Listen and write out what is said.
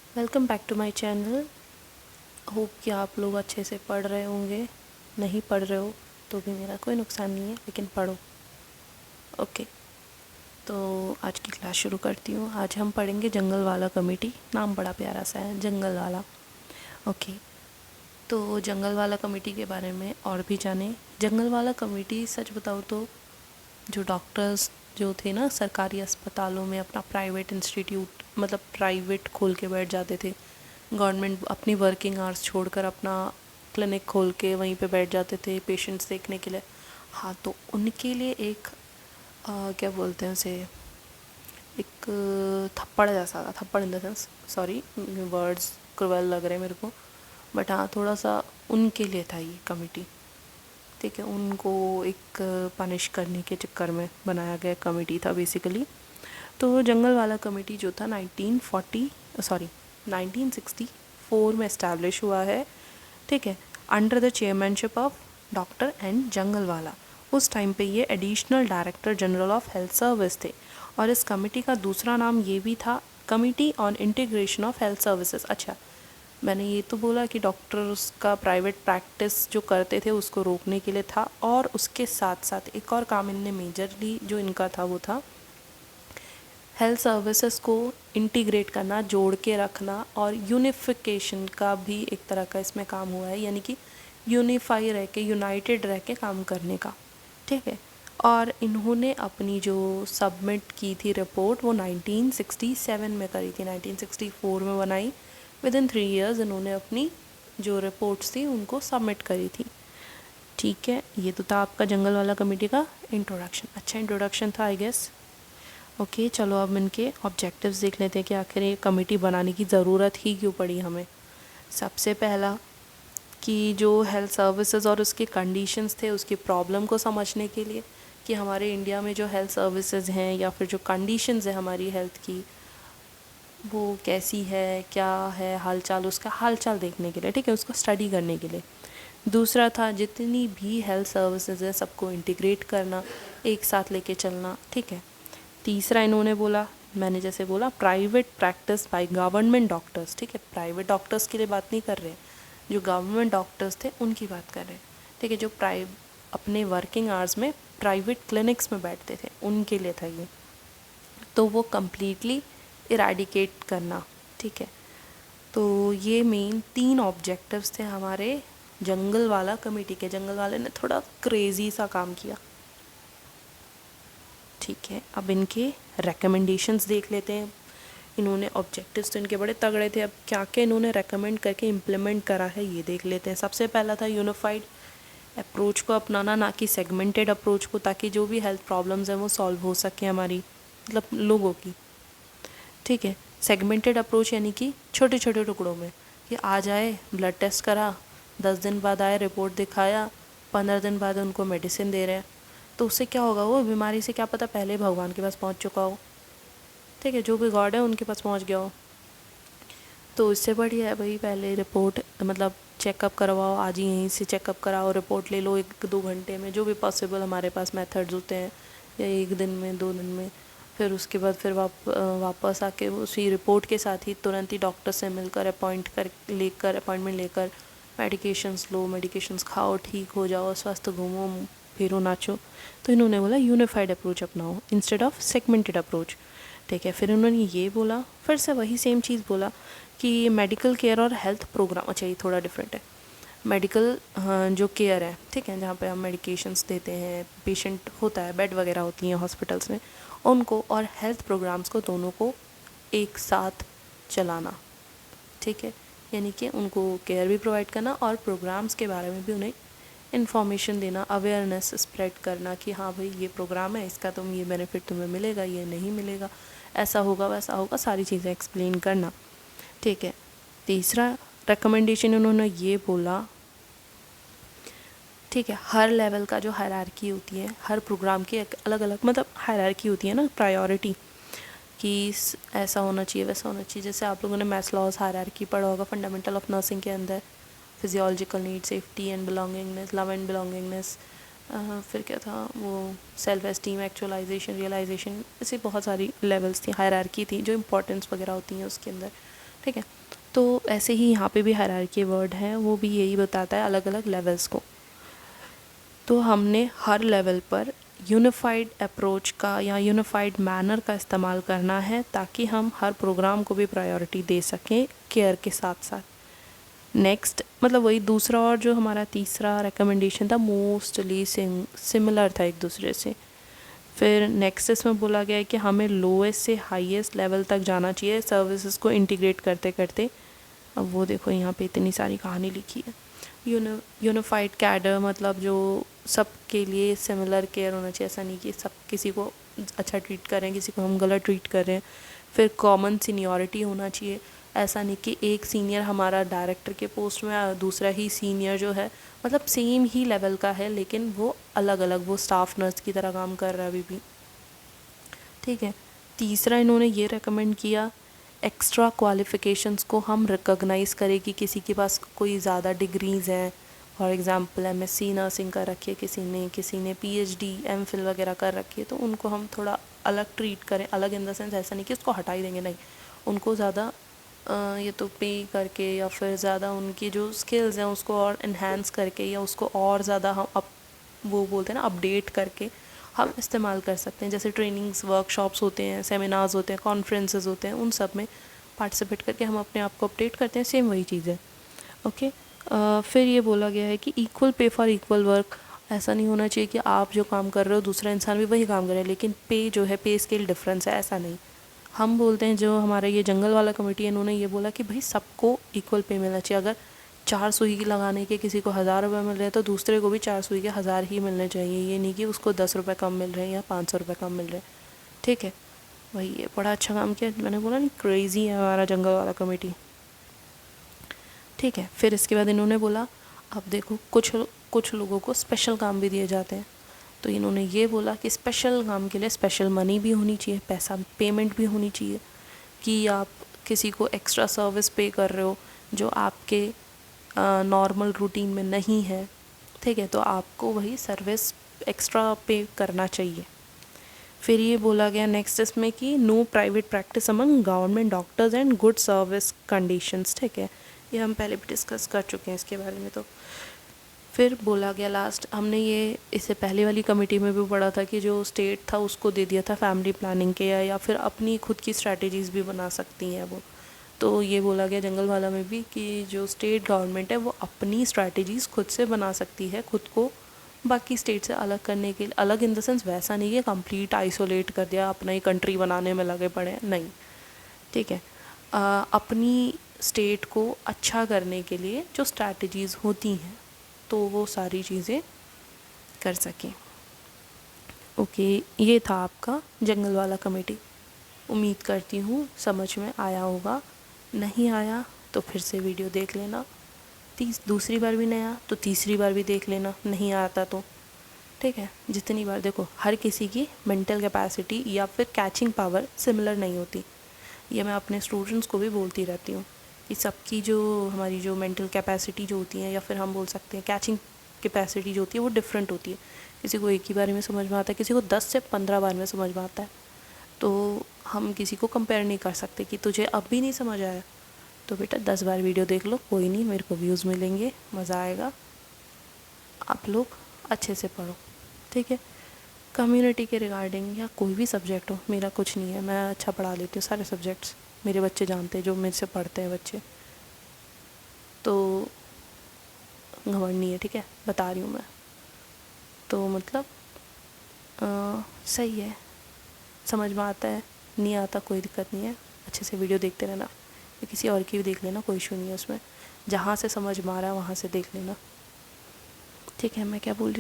Welcome back to my channel. Hope कि आप लोग अच्छे से पढ़ रहे होंगे। नहीं पढ़ रहे हो तो भी मेरा कोई नुकसान नहीं है, लेकिन पढ़ो। ओके, तो आज की क्लास शुरू करती हूँ। आज हम पढ़ेंगे जंगल वाला कमेटी। नाम बड़ा प्यारा सा है, जंगल वाला। ओके, तो जंगल वाला कमेटी के बारे में और भी जाने। जंगल वाला कमेटी, सच बताओ तो जो डॉक्टर्स जो थे ना सरकारी अस्पतालों में अपना प्राइवेट इंस्टीट्यूट मतलब प्राइवेट खोल के बैठ जाते थे। गवर्नमेंट अपनी वर्किंग आवर्स छोड़कर अपना क्लिनिक खोल के वहीं पे बैठ जाते थे पेशेंट्स देखने के लिए। हाँ, तो उनके लिए एक क्या बोलते हैं उसे, एक थप्पड़ जैसा था। थप्पड़ in the sense, sorry words cruel लग रहे हैं मेरे को, बट हाँ थोड़ा सा उनके लिए था ये कमेटी। ठीक है, उनको एक पनिश करने के चक्कर में बनाया गया कमेटी था बेसिकली। तो जंगल वाला कमेटी जो था 1964 में इस्टेब्लिश हुआ है। ठीक है, under the chairmanship of doctor and Jungalwalla. उस टाइम पे ये additional director general of health service थे। और इस कमेटी का दूसरा नाम ये भी था, committee on integration of health services. अच्छा, मैंने ये तो बोला कि डॉक्टर्स का प्राइवेट प्रैक्टिस जो करते थे उसको रोकने के लिए था, और उसके साथ साथ एक और काम इनने मेजरली जो इनका था वो था हेल्थ सर्विसेज को इंटीग्रेट करना, जोड़ के रखना, और यूनिफिकेशन का भी एक तरह का इसमें काम हुआ है, यानी कि यूनिफाई रह के, यूनाइटेड रह के काम करने का। ठीक है, और इन्होंने अपनी जो सबमिट की थी रिपोर्ट वो 1967 में करी थी, 1964 में बनाई। विद इन 3 इयर्स इन्होंने अपनी जो रिपोर्ट्स थी उनको सबमिट करी थी। ठीक है, ये तो था आपका जंगल वाला कमेटी का इंट्रोडक्शन। अच्छा इंट्रोडक्शन था आई गेस। ओके, चलो अब इनके ऑब्जेक्टिव्स देख लेते हैं कि आखिर ये कमेटी बनाने की ज़रूरत ही क्यों पड़ी हमें। सबसे पहला कि जो हेल्थ सर्विसेज और उसके कंडीशंस थे उसकी प्रॉब्लम को समझने के लिए, कि हमारे इंडिया में जो हेल्थ सर्विसेज हैं या फिर जो कंडीशंस है हमारी हेल्थ की वो कैसी है, क्या है हालचाल, उसका हालचाल देखने के लिए। ठीक है, उसको स्टडी करने के लिए। दूसरा था जितनी भी हेल्थ सर्विसेज है सबको इंटीग्रेट करना, एक साथ लेके चलना। ठीक है, तीसरा इन्होंने बोला, मैंने जैसे बोला private practice by government doctors. ठीक है, प्राइवेट डॉक्टर्स के लिए बात नहीं कर रहे, जो गवर्नमेंट डॉक्टर्स थे उनकी बात कर रहे हैं। ठीक है, जो अपने वर्किंग आवर्स में प्राइवेट क्लिनिक्स में बैठते थे उनके लिए था ये। तो वो कम्प्लीटली इराडिकेट करना। ठीक है, तो ये मेन 3 ऑब्जेक्टिव्स थे हमारे जंगल वाला कमेटी के। जंगल वाले ने थोड़ा क्रेजी सा काम किया। ठीक है, अब इनके रेकमेंडेशंस देख लेते हैं। इन्होंने ऑब्जेक्टिव्स तो इनके बड़े तगड़े थे, अब क्या क्या इन्होंने रेकमेंड करके इम्प्लीमेंट करा है ये देख लेते हैं। सबसे पहला था यूनिफाइड अप्रोच को अपनाना, ना कि सेगमेंटेड अप्रोच को, ताकि जो भी हेल्थ प्रॉब्लम्स हैं वो सॉल्व हो सके हमारी, मतलब लोगों की। ठीक है, सेगमेंटेड अप्रोच यानी कि छोटे छोटे टुकड़ों में, कि आ जाए ब्लड टेस्ट करा, 10 दिन बाद आए रिपोर्ट दिखाया, 15 दिन बाद उनको मेडिसिन दे रहे हैं। तो उससे क्या होगा, वो बीमारी से क्या पता पहले भगवान के पास पहुंच चुका हो। ठीक है, जो भी गॉड है उनके पास पहुंच गया हो। तो इससे बढ़िया है भाई, पहले रिपोर्ट मतलब चेकअप करवाओ, आज ही यहीं से चेकअप कराओ, रिपोर्ट ले लो 1-2 घंटे में, जो भी पॉसिबल हमारे पास मेथड्स होते हैं, या 1 दिन में 2 दिन में। फिर उसके बाद फिर वापस आके उसी रिपोर्ट के साथ ही तुरंत ही डॉक्टर से मिलकर अपॉइंटमेंट लेकर मेडिकेशंस लो, मेडिकेशंस खाओ, ठीक हो जाओ, स्वस्थ घूमो फिरो नाचो। तो इन्होंने बोला यूनिफाइड अप्रोच अपनाओ इंस्टेड ऑफ सेगमेंटेड अप्रोच। ठीक है, फिर उन्होंने ये बोला, फिर से वही सेम चीज़ बोला कि मेडिकल केयर और हेल्थ प्रोग्राम, अच्छा ये थोड़ा डिफरेंट है। मेडिकल जो केयर है, ठीक है, जहाँ पे हम मेडिकेशंस देते हैं, पेशेंट होता है, बेड वगैरह होती हैं हॉस्पिटल्स में, उनको, और हेल्थ प्रोग्राम्स को, दोनों को एक साथ चलाना। ठीक है, यानी कि उनको केयर भी प्रोवाइड करना और प्रोग्राम्स के बारे में भी उन्हें इन्फॉर्मेशन देना, अवेयरनेस स्प्रेड करना कि हाँ भाई ये प्रोग्राम है, इसका ये बेनिफिट तुम्हें मिलेगा, ये नहीं मिलेगा, ऐसा होगा वैसा होगा, सारी चीज़ें एक्सप्लेन करना। ठीक है, तीसरा रिकमेंडेशन उन्होंने ये बोला, ठीक है, हर लेवल का जो हायरार्की होती है, हर प्रोग्राम की एक अलग अलग मतलब हायरार्की होती है ना, प्रायोरिटी, कि ऐसा होना चाहिए वैसा होना चाहिए। जैसे आप लोगों ने मैस्लॉज हायरार्की पढ़ा होगा फंडामेंटल ऑफ नर्सिंग के अंदर, physiological need, safety and belongingness, love and belongingness, फिर क्या था वो, सेल्फ एस्टीम, एक्चुअलाइजेशन, रियलाइजेशन, ऐसी बहुत सारी लेवल्स थी, हायरार्की थी, जो इंपॉर्टेंस वगैरह होती हैं उसके अंदर। ठीक है। तो ऐसे ही यहाँ पे भी हायरार्की वर्ड है, वो भी यही बताता है अलग अलग लेवल्स को। तो हमने हर लेवल पर यूनिफाइड अप्रोच का या यूनिफाइड मैनर का इस्तेमाल करना है ताकि हम हर प्रोग्राम को भी प्रायोरिटी दे सकें केयर के साथ साथ। नेक्स्ट मतलब वही दूसरा और जो हमारा तीसरा रिकमेंडेशन था मोस्टली सिमिलर था एक दूसरे से। फिर नेक्स्ट इसमें बोला गया है कि हमें लोएस्ट से हाईएस्ट लेवल तक जाना चाहिए सर्विसेज को इंटीग्रेट करते करते। अब वो देखो यहाँ पे इतनी सारी कहानी लिखी है। यूनिफाइड कैडर मतलब जो सबके लिए सिमिलर केयर होना चाहिए, ऐसा नहीं कि सब किसी को अच्छा ट्रीट करें किसी को हम गलत ट्रीट कर रहे हैं। फिर कॉमन सीनियरिटी होना चाहिए, ऐसा नहीं कि एक सीनियर हमारा डायरेक्टर के पोस्ट में और दूसरा ही सीनियर जो है मतलब सेम ही लेवल का है लेकिन वो अलग अलग, वो स्टाफ नर्स की तरह काम कर रहा है अभी भी। ठीक है। तीसरा इन्होंने ये रेकमेंड किया एक्स्ट्रा क्वालिफ़िकेशंस को हम रिकॉग्नाइज़ करें कि किसी के पास कोई ज़्यादा डिग्रीज़ हैं, फॉर एग्ज़ाम्पल एमएससी नर्सिंग कर रखी है किसी ने पीएचडी एमफिल वगैरह कर रखी है, तो उनको हम थोड़ा अलग ट्रीट करें। अलग इन द सेंस ऐसा नहीं कि उसको हटा ही देंगे, नहीं, उनको ज़्यादा ये तो पे करके या फिर ज़्यादा उनकी जो स्किल्स हैं उसको और इन्हेंस करके या उसको और ज़्यादा हम वो बोलते हैं ना अपडेट करके हम इस्तेमाल कर सकते हैं। जैसे ट्रेनिंग्स वर्कशॉप्स होते हैं, सेमिनार्स होते हैं, कॉन्फ्रेंसेस होते हैं, उन सब में पार्टिसिपेट करके हम अपने आप को अपडेट करते हैं। सेम वही चीज़ है। ओके। फिर ये बोला गया है कि equal pay for equal work. ऐसा नहीं होना चाहिए कि आप जो काम कर रहे हो दूसरा इंसान भी वही काम करे लेकिन पे जो है पे स्केल डिफरेंस है, ऐसा नहीं। हम बोलते हैं जो हमारा ये जंगल वाला कमेटी है इन्होंने ये बोला कि भाई सबको इक्वल पे मिलना चाहिए। अगर 4 सुई लगाने के किसी को 1000 रुपये मिल रहे हैं तो दूसरे को भी 4 सुई के 1000 ही मिलने चाहिए। ये नहीं कि उसको 10 रुपये कम मिल रहे हैं या 500 रुपये कम मिल रहे हैं। ठीक है। वही ये बड़ा अच्छा काम किया, मैंने बोला नहीं क्रेज़ी है हमारा जंगल वाला कमेटी। ठीक है। फिर इसके बाद इन्होंने बोला अब देखो कुछ लोगों को स्पेशल काम भी दिए जाते हैं, तो इन्होंने ये बोला कि स्पेशल काम के लिए स्पेशल मनी भी होनी चाहिए, पैसा पेमेंट भी होनी चाहिए कि आप किसी को एक्स्ट्रा सर्विस पे कर रहे हो जो आपके नॉर्मल रूटीन में नहीं है। ठीक है, तो आपको वही सर्विस एक्स्ट्रा पे करना चाहिए। फिर ये बोला गया नेक्स्ट इसमें कि no private practice among government doctors and good service conditions. ठीक है, ये हम पहले भी डिस्कस कर चुके हैं इसके बारे में। तो फिर बोला गया लास्ट हमने ये इससे पहले वाली कमेटी में भी पढ़ा था कि जो स्टेट था उसको दे दिया था फैमिली प्लानिंग के या फिर अपनी खुद की स्ट्रैटेजीज़ भी बना सकती हैं वो। तो ये बोला गया जंगल वाला में भी कि जो स्टेट गवर्नमेंट है वो अपनी स्ट्रैटेजीज़ खुद से बना सकती है, खुद को बाकी स्टेट से अलग करने के लिए। अलग इन द सेंस वैसा नहीं है कंप्लीट आइसोलेट कर दिया अपना ही कंट्री बनाने में लगे पड़े हैं, नहीं। ठीक है, अपनी स्टेट को अच्छा करने के लिए जो स्ट्रैटेजीज़ होती हैं तो वो सारी चीज़ें कर सकें। ओके, ये था आपका जंगल वाला कमेटी। उम्मीद करती हूँ समझ में आया होगा, नहीं आया तो फिर से वीडियो देख लेना, दूसरी बार भी नहीं आया तो तीसरी बार भी देख लेना, नहीं आता तो। ठीक है, जितनी बार देखो हर किसी की मेंटल कैपेसिटी या फिर कैचिंग पावर सिमिलर नहीं होती। ये मैं अपने स्टूडेंट्स को भी बोलती रहती हूँ कि सबकी जो हमारी जो मेंटल कैपेसिटी जो होती है या फिर हम बोल सकते हैं कैचिंग कैपेसिटी जो होती है वो डिफरेंट होती है। किसी को एक ही बार में समझ में आता है, किसी को 10 से 15 बार में समझ में आता है। तो हम किसी को कंपेयर नहीं कर सकते कि तुझे अब भी नहीं समझ आया तो बेटा 10 बार वीडियो देख लो, कोई नहीं, मेरे को व्यूज़ मिलेंगे, मज़ा आएगा, आप लोग अच्छे से पढ़ो। ठीक है, कम्युनिटी के रिगार्डिंग या कोई भी सब्जेक्ट हो, मेरा कुछ नहीं है, मैं अच्छा पढ़ा लेती हूँ सारे सब्जेक्ट्स, मेरे बच्चे जानते हैं जो मेरे से पढ़ते हैं बच्चे, तो घमंड नहीं है। ठीक है, बता रही हूँ मैं, तो मतलब सही है, समझ में आता है, नहीं आता कोई दिक्कत नहीं है, अच्छे से वीडियो देखते रहना या किसी और की भी देख लेना, कोई इशू नहीं है उसमें, जहाँ से समझ में आ रहा है वहाँ से देख लेना। ठीक है, मैं क्या बोल रही